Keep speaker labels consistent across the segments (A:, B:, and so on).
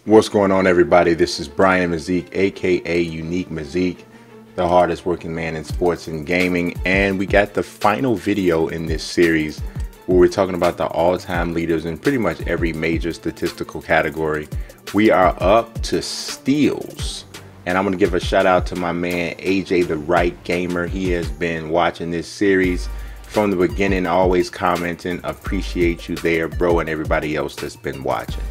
A: What's going on, everybody? This is Bryant Muggsy, aka Unique Muggsy, the hardest working man in sports and gaming, and we got the final video in this series where we're talking about the all-time leaders in pretty much every major statistical category. We are up to steals, and I'm going to give a shout out to my man AJ the Right Gamer. He has been watching this series from the beginning, always commenting. Appreciate you there, bro, and everybody else that's been watching.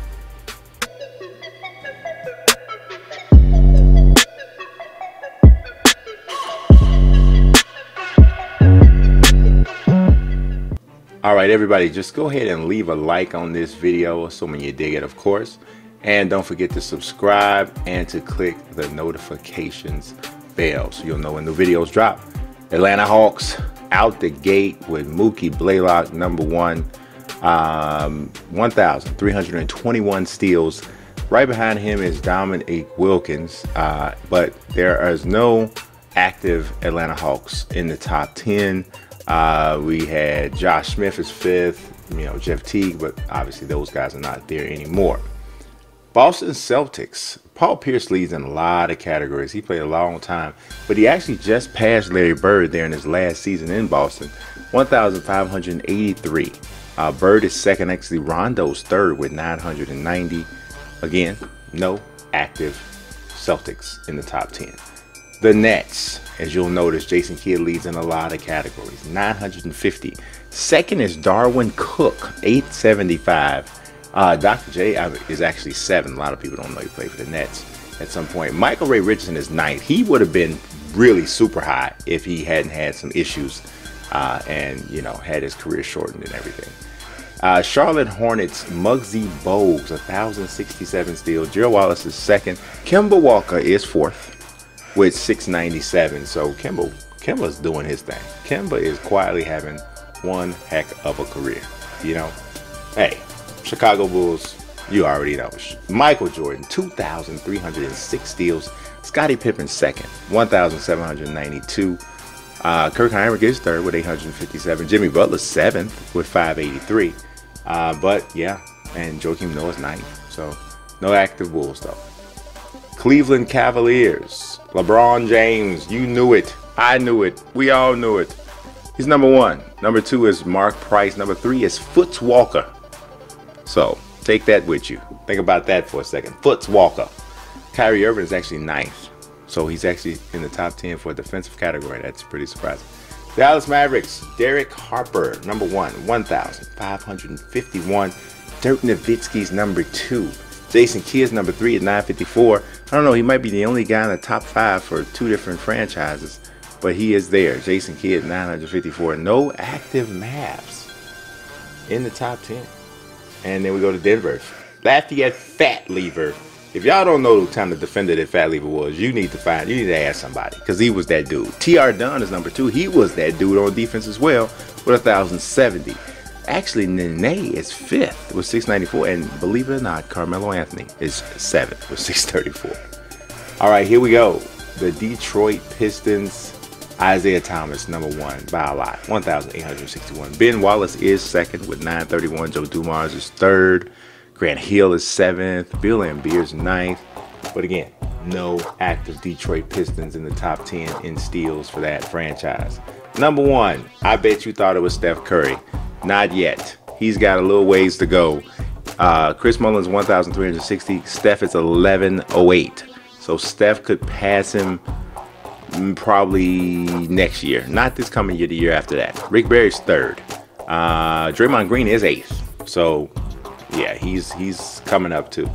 A: All right, everybody, just go ahead and leave a like on this video, assuming you dig it, of course. And don't forget to subscribe and to click the notifications bell so you'll know when the videos drop. Atlanta Hawks out the gate with Mookie Blaylock, #1, 1,321 steals. Right behind him is Dominique Wilkins, but there is no active Atlanta Hawks in the top 10. We had Josh Smith is 5th, Jeff Teague, but obviously those guys are not there anymore. Boston Celtics. Paul Pierce leads in a lot of categories. He played a long time, but he actually just passed Larry Bird there in his last season in Boston, 1,583. Bird is second, actually Rondo's third with 990. Again, no active Celtics in the top 10. The Nets, as you'll notice, Jason Kidd leads in a lot of categories, 950. Second is Darwin Cook, 875. Dr. J is actually 7. A lot of people don't know he played for the Nets at some point. Michael Ray Richardson is 9th. He would have been really super high if he hadn't had some issues and, had his career shortened and everything. Charlotte Hornets, Muggsy Bogues, 1,067 steals. Gerald Wallace is 2nd. Kemba Walker is 4th. With 697, so Kemba's doing his thing. Kemba is quietly having one heck of a career. Hey, Chicago Bulls, you already know. Michael Jordan, 2,306 steals. Scottie Pippen 2nd, 1,792. Kirk Hinrich is 3rd with 857. Jimmy Butler 7th with 583. But yeah, and Joakim Noah's 9th. So no active Bulls though. Cleveland Cavaliers. LeBron James, you knew it. I knew it. We all knew it. He's #1. #2 is Mark Price. #3 is Foots Walker. So take that with you. Think about that for a second. Foots Walker. Kyrie Irving is actually 9th. So he's actually in the top 10 for a defensive category. That's pretty surprising. Dallas Mavericks. Derek Harper, #1, 1,551. Dirk Nowitzki's #2. Jason Kidd's #3 at 954. I don't know, he might be the only guy in the top 5 for 2 different franchises, but he is there. Jason Kidd, 954. No active Mavs in the top 10. And then we go to Denver. Lafayette Fat Lever. If y'all don't know the kind of defender that Fat Lever was, you need to ask somebody, because he was that dude. T.R. Dunn is #2. He was that dude on defense as well with 1,070. Actually, Nene is 5th with 694, and believe it or not, Carmelo Anthony is 7th with 634. All right, here we go. The Detroit Pistons, Isiah Thomas, #1 by a lot, 1,861. Ben Wallace is 2nd with 931. Joe Dumars is 3rd. Grant Hill is 7th. Bill Laimbeer is 9th. But again, no active Detroit Pistons in the top 10 in steals for that franchise. #1, I bet you thought it was Steph Curry. Not yet. He's got a little ways to go. Chris Mullin's 1,360. Steph is 1,108. So Steph could pass him probably next year. Not this coming year, the year after that. Rick Barry's 3rd. Draymond Green is 8th. So yeah, he's coming up too.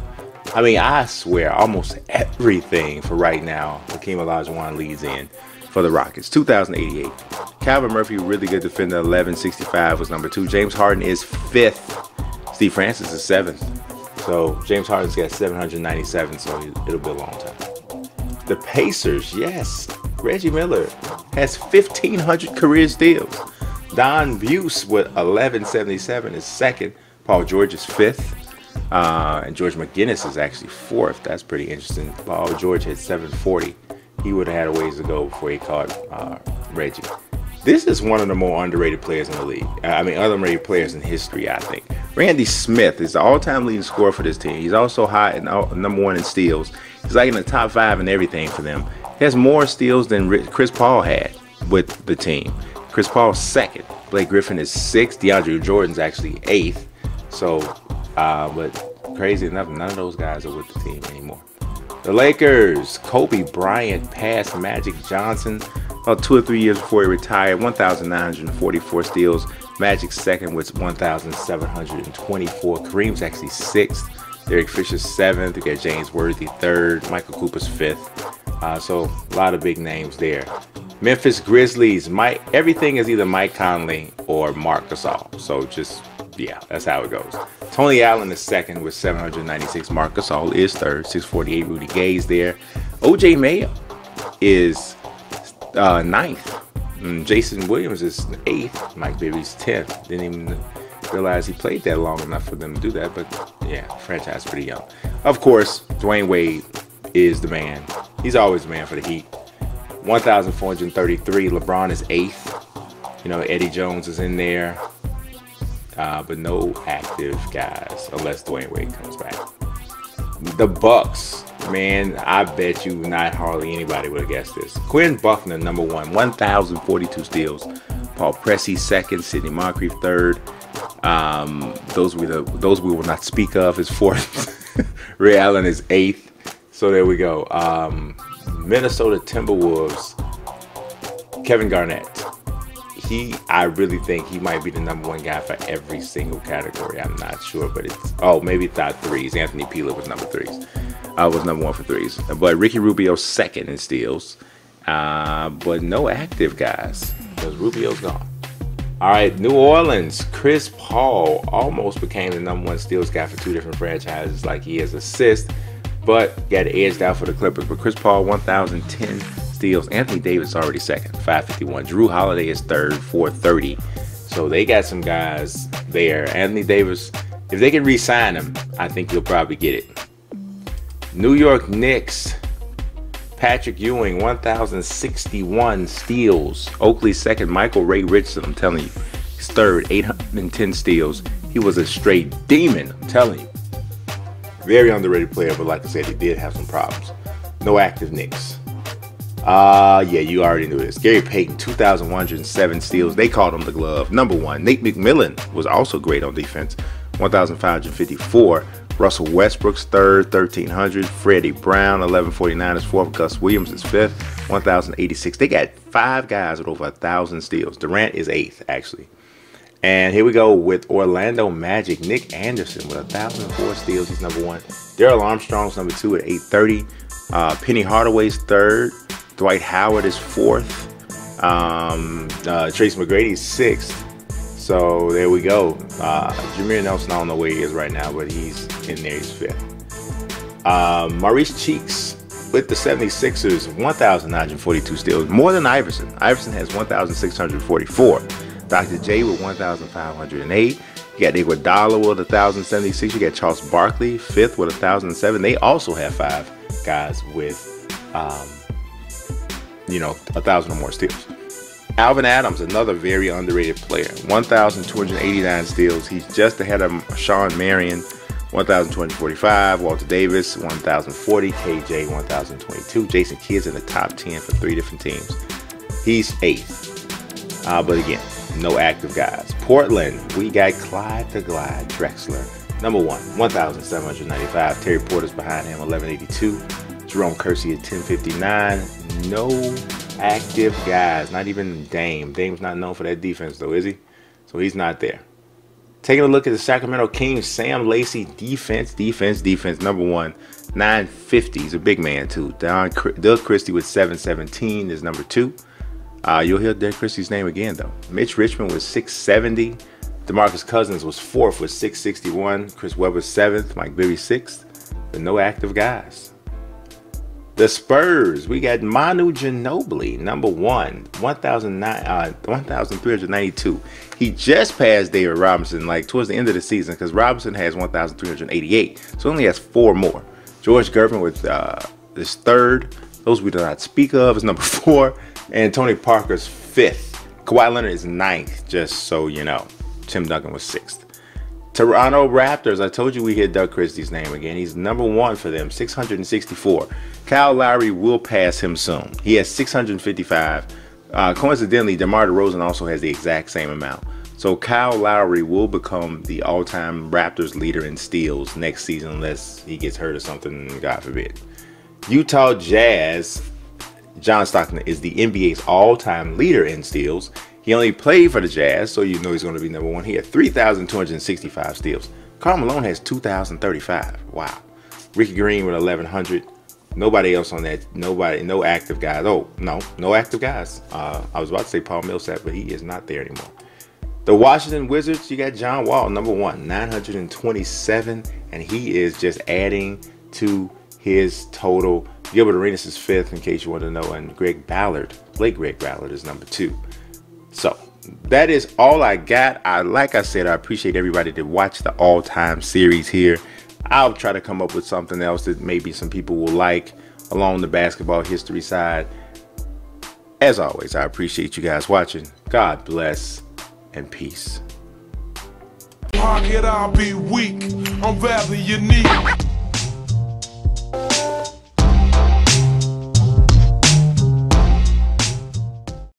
A: I mean, I swear almost everything for right now Hakeem Olajuwon leads in for the Rockets, 2,088. Calvin Murphy, really good defender, 1,165 was #2. James Harden is 5th. Steve Francis is 7th. So James Harden's got 797, so it'll be a long time. The Pacers, yes. Reggie Miller has 1,500 career steals. Don Buse with 1,177 is 2nd. Paul George is 5th. And George McGinnis is actually 4th. That's pretty interesting. Paul George had 740. He would have had a ways to go before he caught Reggie. This is one of the more underrated players in the league. I mean, underrated players in history, I think. Randy Smith is the all-time leading scorer for this team. He's also high in number 1 in steals. He's like in the top 5 in everything for them. He has more steals than Chris Paul had with the team. Chris Paul's 2nd. Blake Griffin is 6th. DeAndre Jordan's actually 8th. So, but crazy enough, none of those guys are with the team anymore. The Lakers, Kobe Bryant passed Magic Johnson about 2 or 3 years before he retired. 1,944 steals. Magic's 2nd with 1,724. Kareem's actually 6th. Derek Fisher's 7th. We got James Worthy 3rd. Michael Cooper's 5th. So a lot of big names there. Memphis Grizzlies. Everything is either Mike Conley or Marc Gasol. So just, yeah, that's how it goes. Tony Allen is 2nd with 796. Marc Gasol is 3rd. 648. Rudy Gay's there. OJ Mayo is 9th. Jason Williams is 8th. Mike Bibby's 10th. Didn't even realize he played that long enough for them to do that. But yeah, franchise pretty young. Of course, Dwyane Wade is the man. He's always the man for the Heat. 1,433. LeBron is 8th. You know, Eddie Jones is in there. But no active guys unless Dwyane Wade comes back. The Bucks. Man, I bet you not hardly anybody would have guessed this. Quinn Buckner, number 1, 1,042 steals. Paul Pressey 2nd, Sidney Moncrief 3rd. Those we will not speak of is 4th. Ray Allen is 8th. So there we go. Minnesota Timberwolves, Kevin Garnett. I really think he might be the number 1 guy for every single category. I'm not sure, but maybe top 3s. Anthony Peeler was number 3s. Was number 1 for 3s. But Ricky Rubio's 2nd in steals. But no active guys because Rubio's gone. All right, New Orleans. Chris Paul almost became the number 1 steals guy for 2 different franchises like he has assists, but got edged out for the Clippers. But Chris Paul, 1,010 steals. Anthony Davis already 2nd, 551. Drew Holiday is 3rd, 430. So they got some guys there. Anthony Davis, if they can re-sign him, I think he'll probably get it. New York Knicks, Patrick Ewing, 1,061 steals. Oakley 2nd, Michael Ray Richardson, I'm telling you. He's 3rd, 810 steals. He was a straight demon, I'm telling you. Very underrated player, but like I said, he did have some problems. No active Knicks. Yeah, you already knew this. Gary Payton, 2,107 steals. They called him the glove. Number 1. Nate McMillan was also great on defense. 1,554. Russell Westbrook's 3rd, 1,300. Freddie Brown, 1,149 is 4th. Gus Williams is 5th, 1,086. They got 5 guys with over 1,000 steals. Durant is 8th, actually. And here we go with Orlando Magic. Nick Anderson with 1,004 steals. He's number 1. Darrell Armstrong's number 2 at 830. Penny Hardaway's 3rd. Dwight Howard is 4th. Trace McGrady's 6th. So there we go. Jameer Nelson, I don't know where he is right now, but he's in there. He's 5th. Maurice Cheeks with the 76ers, 1,942 steals. More than Iverson. Iverson has 1,644. Dr. J with 1,508. You got Iguodala with 1,076. You got Charles Barkley, 5th with 1,007. They also have 5 guys with, 1,000 or more steals. Alvan Adams, another very underrated player, 1,289 steals. He's just ahead of Sean Marion, 1,245. Walter Davis, 1,040. KJ, 1,022. Jason Kidd's in the top 10 for 3 different teams. He's 8th. But again, no active guys. Portland, we got Clyde Drexler, number 1, 1,795. Terry Porter's behind him, 1,182. Jerome Kersey at 1,059. No active guys, not even Dame. Dame's not known for that defense, though, is he? So he's not there. Taking a look at the Sacramento Kings, Sam Lacey, defense, number 1, 950. He's a big man, too. Doug Christie with 717 is number 2. You'll hear Doug Christie's name again, though. Mitch Richmond was 670. DeMarcus Cousins was 4th with 661. Chris Webber 7th. Mike Bibby 6th. But no active guys. The Spurs, we got Manu Ginobili, number 1, 1,392. He just passed David Robinson like towards the end of the season because Robinson has 1,388. So he only has 4 more. George Gervin with his 3rd. Those we do not speak of is number 4. And Tony Parker's 5th. Kawhi Leonard is 9th, just so you know. Tim Duncan was 6th. Toronto Raptors, I told you we hit Doug Christie's name again. He's number 1 for them, 664. Kyle Lowry will pass him soon. He has 655. Coincidentally, DeMar DeRozan also has the exact same amount. So Kyle Lowry will become the all-time Raptors leader in steals next season unless he gets hurt or something, God forbid. Utah Jazz, John Stockton is the NBA's all-time leader in steals. He only played for the Jazz, so you know he's going to be number 1. He had 3,265 steals. Karl Malone has 2,035. Wow. Ricky Green with 1,100. Nobody else on that. Nobody. No active guys. Oh, no active guys. I was about to say Paul Millsap, but he is not there anymore. The Washington Wizards, you got John Wall, number 1, 927, and he is just adding to his total. Gilbert Arenas is 5th, in case you want to know, and Greg Ballard is number 2. So that is all I got. Like I said, I appreciate everybody that watched the all-time series here. I'll try to come up with something else that maybe some people will like along the basketball history side. As always, I appreciate you guys watching. God bless and peace.
B: Pocket, I'll be weak. I'm rather unique.